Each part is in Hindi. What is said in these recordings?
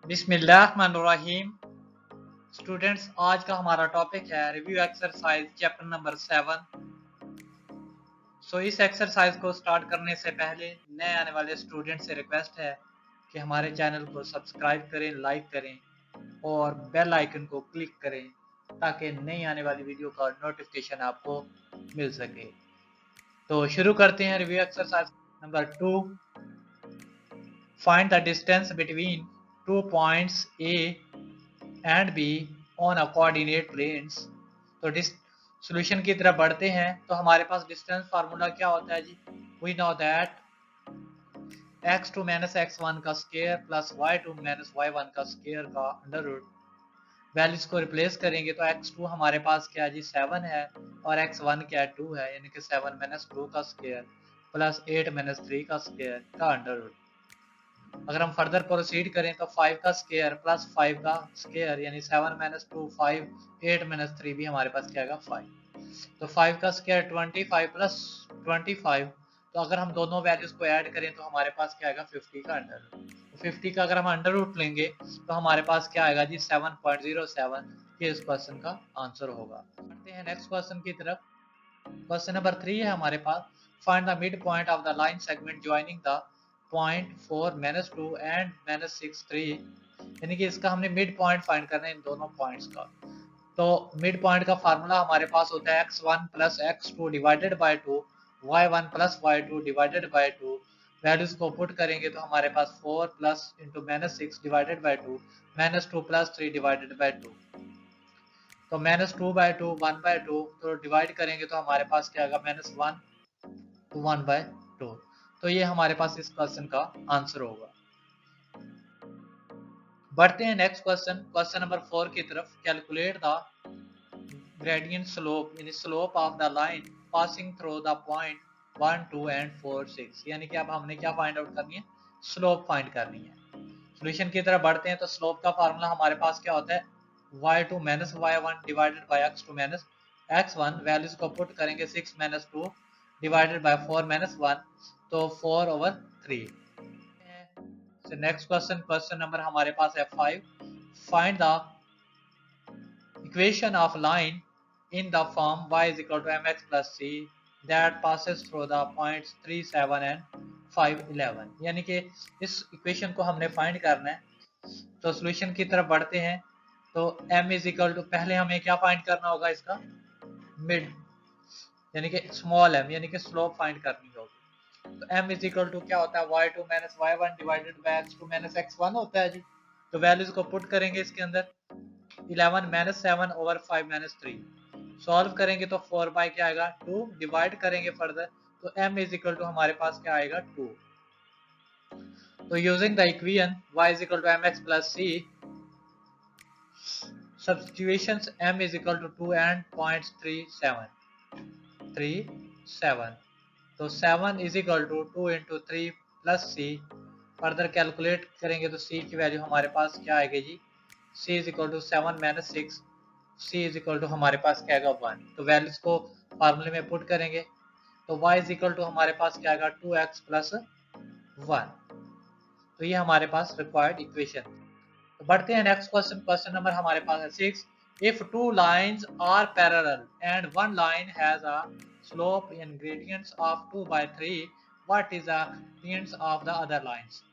बिस्मिल्लाहिर्रहमानिर्रहीम। स्टूडेंट्स, आज का हमारा टॉपिक है रिव्यू एक्सरसाइज चैप्टर नंबर 7। इस एक्सरसाइज को स्टार्ट करने से पहले नए आने वाले स्टूडेंट से रिक्वेस्ट है कि हमारे चैनल को सब्सक्राइब करें, लाइक करें और बेल आइकन को क्लिक करें ताकि नई आने वाली वीडियो का नोटिफिकेशन आपको मिल सके। तो शुरू करते हैं review exercise number 2। Find the distance between 2 points A and B on a coordinate planes. तो सॉल्यूशन की तरफ बढ़ते हैं। तो हमारे पास डिस्टेंस फार्मूला क्या होता है जी? We know that x2 minus x1 का square plus y2 minus y1 का स्क्वायर का अंडर रूट। वैल्यूज को रिप्लेस करेंगे तो x2 हमारे पास क्या है जी 7 है और x1 क्या है 2 है, यानी कि 7 माइनस 2 का स्क्वायर प्लस 8 माइनस 3 का स्क्वायर का अंडर रूट। अगर हम फर्दर प्रोसीड करें तो 5 का स्क्वायर प्लस 5 का स्क्वायर यानी 7 माइनस 2 5, 8 माइनस 3 भी हमारे पास क्या आएगा 5। तो 5 का स्क्वायर 25 प्लस 25। तो अगर हम दोनों वैल्यूज को ऐड करें तो हमारे पास क्या आएगा 50 का अंडर रूट। तो 50 का अगर हम अंडर रूट लेंगे तो हमारे पास क्या आएगा जी 7.07। ये इस क्वेश्चन का आंसर होगा। बढ़ते हैं नेक्स्ट क्वेश्चन की तरफ। क्वेश्चन नंबर 3 है हमारे पास। Find the mid point of the line segment joining the point 4 minus 2 and minus 6 3। यानी कि इसका हमने मिड पॉइंट फाइंड करना है इन दोनों पॉइंट्स का। तो मिड पॉइंट का फार्मूला हमारे पास होता है x1 plus x2 divided by 2, y1 plus y2 divided by 2। Values को पुट करेंगे तो हमारे पास 4 plus into minus 6 divided by 2 minus 2 plus 3 divided bye 2। तो माइनस 2 बाय 2 1 बाय 2, तो डिवाइड करेंगे तो हमारे पास क्या आएगा माइनस 1 to 1 बाय 2। तो ये हमारे पास इस क्वेश्चन का आंसर होगा। बढ़ते हैं नेक्स्ट क्वेश्चन, क्वेश्चन नंबर 4 की तरफ। कैलकुलेट द ग्रेडियंट स्लोप यानी slope of the line passing through the point 1 2 and 4 6। यानी कि अब हमने क्या फाइंड आउट करनी है? स्लोप फाइंड करनी है। सॉल्यूशन की तरफ बढ़ते हैं। तो स्लोप का फार्मूला हमारे पास क्या होता है? y2 minus y1 divided by x2 minus x1। Values को पुट करेंगे 6 माइनस 2 डिवाइडेड बाय 4 माइनस 1, तो 4/3। नेक्स्ट क्वेश्चन, क्वेश्चन नंबर हमारे पास है 5। Find the equation of line in the form y is equal to mx plus c that passes through the points 3 7 and 5 11। यानी कि इस इक्वेशन को हमने फाइंड करना है। तो सॉल्यूशन की तरफ बढ़ते हैं। तो m इज इक्वल टू, पहले हमें क्या फाइंड करना होगा? इसका मिड यानी कि स्मॉल m यानी कि स्लोप फाइंड करनी होगी। तो m इज इक्वल टू क्या होता है? y2 minus y1 divided by x2 minus x1 होता है जी। तो वैल्यूज को पुट करेंगे इसके अंदर। 11 माइनस 7 ओवर 5 माइनस 3। सॉल्व करेंगे तो 4 बाय क्या आएगा 2। डिवाइड करेंगे फर्दर तो m इज इक्वल टू हमारे पास क्या आएगा 2। तो using the equation y is equal to mx plus c, substitutions m is equal to 2 and 0.37। तो 7 is equal to 2 into 3 plus c। Further calculate करेंगे तो c की वैल्यू हमारे पास क्या आएगी जी? c is equal to 7 minus 6, c is equal to हमारे पास क्या आएगा 1। तो वैल्यूज को फार्मूले में पुट करेंगे तो y is equal to हमारे पास क्या आएगा 2x plus 1। तो ये हमारे पास रिक्वायर्ड इक्वेशन। तो बढ़ते हैं नेक्स्ट क्वेश्चन, क्वेश्चन नंबर हमारे पास है 6। If two lines are parallel and one line has a slope in gradients of 2/3, what is the gradients of the other lines?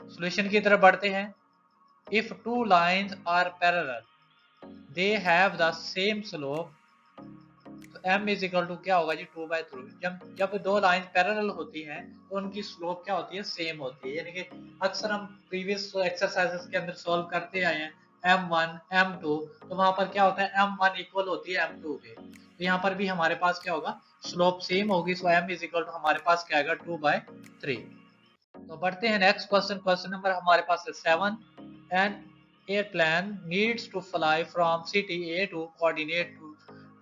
Solution की तरफ बढ़ते हैं। If two lines are parallel they have the same slope, तो m इज इक्वल टू क्या होगा जी 2/3। जब दो लाइन पैरेलल होती हैं तो उनकी स्लोप क्या होती है? सेम होती है। यानी कि अक्सर हम प्रीवियस एक्सरसाइजेस के अंदर सॉल्व करते आए हैं m1 m2, तो वहां पर क्या होता है m1 इक्वल होती है m2 के। तो यहाँ पर भी हमारे पास क्या होगा? स्लोप सेम होगी। सो m इज इक्वल टू हमारे पास क्या आएगा 2/3। तो बढ़ते हैं नेक्स्ट क्वेश्चन, क्वेश्चन नंबर हमारे पास है 7। An airplane needs to fly from city A to coordinate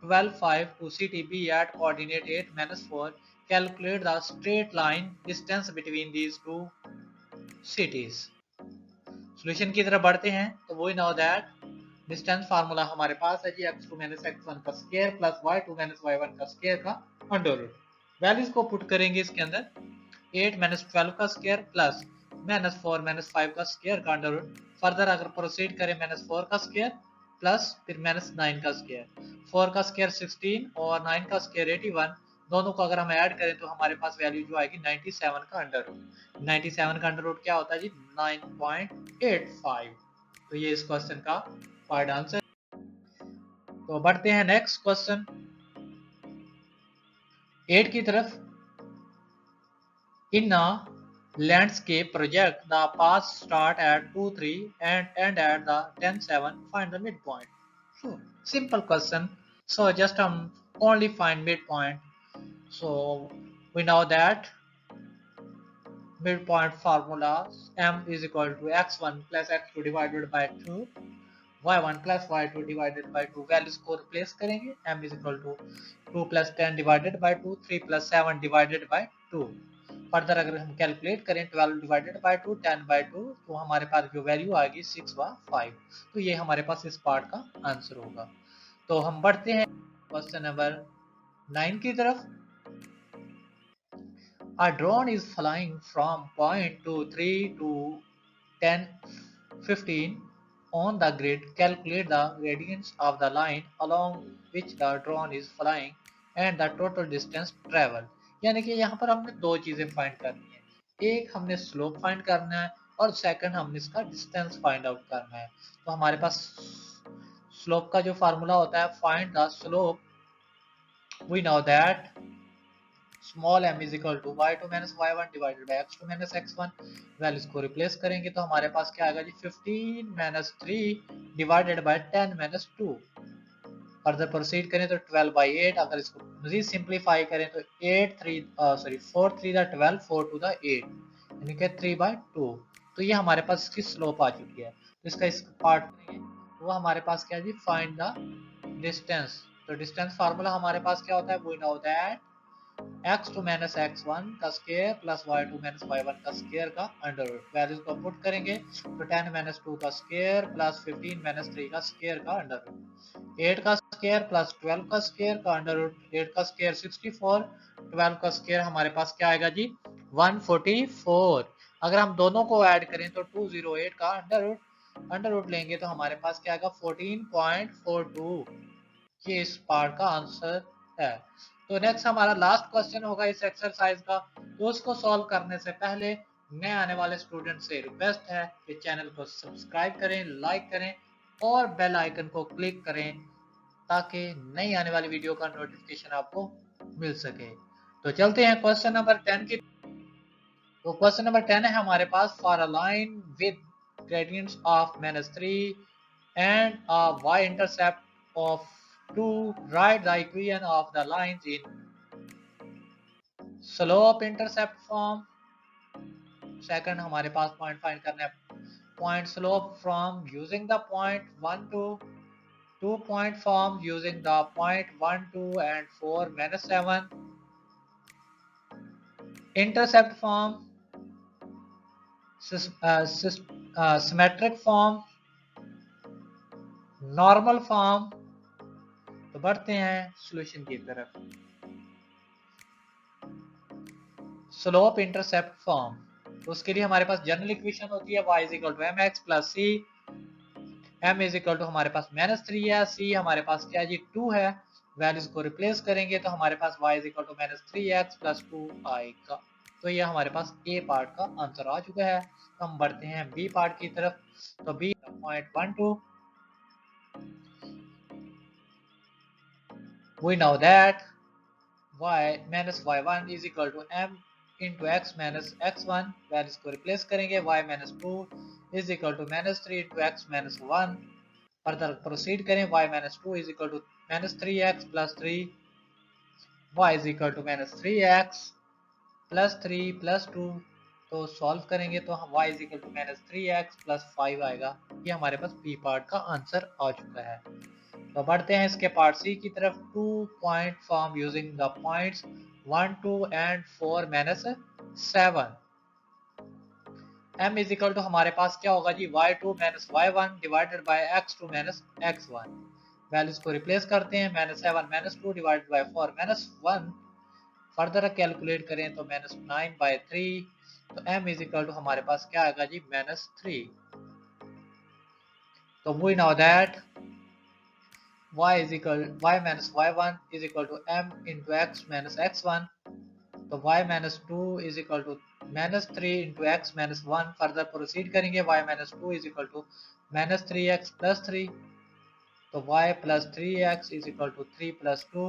12 5 to city B at coordinate 8 minus 4। Calculate the straight line distance between these two cities। Solution की तरफ बढ़ते हैं। तो we know that distance formula हमारे पास है जी x2 माइनस x1 का square plus y2 minus y1 का स्क्वायर का अंडर रूट। वैल्यूज को पुट करेंगे इसके अंदर 8 माइनस 12 का स्क्वायर प्लस -4 -5 का स्क्वायर का अंडर रूट। फर्दर अगर प्रोसीड करें -4 का स्क्वायर प्लस फिर -9 का स्क्वायर, 4 का स्क्वायर 16 और 9 का स्क्वायर 81, दोनों को अगर हम ऐड करें तो हमारे पास वैल्यू जो आएगी 97 का अंडर रूट। 97 का अंडर रूट क्या होता है जी? 9.85। तो ये इस क्वेश्चन का पार्ट आंसर। तो बढ़ते हैं नेक्स्ट क्वेश्चन 8 की तरफ। इन landscape project, the paths start at 2 3 and end at the 10 7. Find the midpoint. So simple question, so just only find midpoint. So we know that midpoint formula m is equal to x1 plus x2 divided by 2 y1 plus y2 divided by 2। Values को रिप्लेस करेंगे, m is equal to 2 plus 10 divided by 2, 3 plus 7 divided by 2। Further अगर हम कैलकुलेट करें 12 डिवाइडेड बाय 2 10 बाय 2 तो हमारे पास जो वैल्यू आएगी 6 व 5। तो ये हमारे पास इस पार्ट का आंसर होगा। तो हम बढ़ते हैं क्वेश्चन नंबर 9 की तरफ। A drone is flying from point 23 to 10 15 on the grid. Calculate the gradients of the line along which the drone is flying and the total distance traveled। यानी कि यहाँ पर हमने दो चीजें फाइंड करनी है, एक हमने स्लोप फाइंड करना है और सेकंड हमने इसका डिस्टेंस फाइंड आउट करना है। तो हमारे पास स्लोप का जो फार्मूला होता है, find the slope, we know that small m is equal to y2 minus y1 divided by x2 minus x1। Values को रिप्लेस करेंगे तो हमारे पास क्या आएगा जी? 15 minus 3 divided by 10 minus 2। Further proceed करें तो 12 बाई 8। अगर इसको मजीद सिंप्लीफाई करें तो 4 3 द 12 4 2 द 8 यानी कि 3 बाई 2। तो ये हमारे पास इसकी स्लोप आ चुकी है। तो इसका इस पार्ट नहीं है, वो हमारे पास क्या है जी? Find the distance. तो डिस्टेंस फार्मूला हमारे पास क्या होता है? We know that x2 minus x1 का square plus y2 minus y1 का स्क्वायर का अंडर रूट। वैल्यूज को पुट करेंगे तो 10 माइनस 2 का स्क्वायर प्लस 15 माइनस 3 का स्क्वायर का अंडर रूट, 8 का स्क्वायर प्लस 12 का स्क्वायर का अंडर रूट, 8 का स्क्वायर 64, 12 का स्क्वायर हमारे पास क्या आएगा जी? 144। अगर हम दोनों को ऐड करें तो 208 का अंडर रूट लेंगे तो हमारे पास क्या आएगा? 14.42। ये इस पार्ट का आंसर है। तो नेक्स्ट हमारा लास्ट क्वेश्चन होगा इस एक्सरसाइज का। तो उसको सॉल्व करने से पहले नए आने वाले स्टूडेंट से रिक्वेस्ट है कि चैनल को सब्सक्राइब करें, लाइक करें और बेल आइकन को क्लिक करें ताकि नई आने वाली वीडियो का नोटिफिकेशन आपको मिल सके। तो चलते हैं क्वेश्चन नंबर 10 की। तो क्वेश्चन नंबर 10 है हमारे पास, for a line with gradients of -3 and a y-intercept of 2, write the equation of the lines in slope intercept form। Second हमारे पास पॉइंट फाइंड करना है, point slope from using the point 1 2 point form using the point 1 2 and 4 -7, intercept form, symmetric form, normal form. तो बढ़ते हैं सॉल्यूशन की तरफ। स्लोप इंटरसेप्ट फॉर्म, तो उसके लिए हमारे पास जनरल इक्वेशन होती है y is equal to mx plus c। m is equal to हमारे पास -3 है, c हमारे पास क्या है जी? 2 है। वैल्यूज को रिप्लेस करेंगे तो हमारे पास y is equal to -3x plus 2 आएगा। तो ये हमारे पास a पार्ट का आंसर आ चुका है। तो हम बढ़ते हैं b पार्ट की तरफ। तो b point 1 2, we know that y minus y1 is equal to m into x minus x1। Values को रिप्लेस करेंगे, y minus 2 is equal to -3 into x minus 1। Further proceed करें, y minus 2 is equal to -3x plus 3, y is equal to -3x plus 3 plus 2। तो सॉल्व करेंगे तो y is equal to -3x plus 5 आएगा। ये हमारे पास b पार्ट का आंसर आ चुका है। तो बढ़ते हैं इसके पार्ट सी की तरफ। 2 point form using the points 1 2 and 4 -7। m is equal to हमारे पास क्या होगा जी? y2 minus y1 divided by x2 minus x1। Values को रिप्लेस करते हैं, -7 -2 डिवाइडेड बाय 4 -1। फर्दर कैलकुलेट करें तो -9/3, तो m इज इक्वल टू हमारे पास क्या आएगा जी -3। तो we know that y minus y1 is equal to m into x minus x1. तो y minus 2 is equal to -3 into x minus 1. Further proceed करेंगे, y minus 2 is equal to -3x plus 3. तो y plus 3x is equal to 3 plus 2.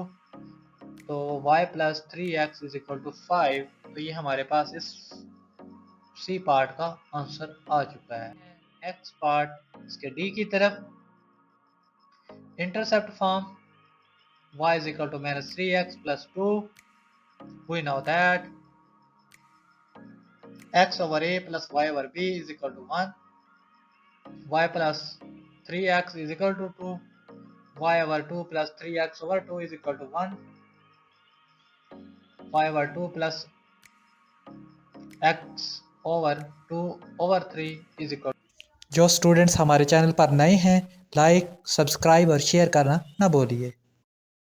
तो y plus 3x is equal to 5. तो ये हमारे पास इस सी पार्ट का आंसर आ चुका है। नेक्स्ट पार्ट इसके डी की तरफ, intercept form y is equal to -3x plus 2. We know that x over a plus y over b is equal to 1. Y plus 3x is equal to 2. Y over 2 plus 3x over 2 is equal to 1. Y over 2 plus x over 2 over 3 is equal to। जो स्टूडेंट्स हमारे चैनल पर नए हैं, लाइक, सब्सक्राइब और शेयर करना ना भूलिए।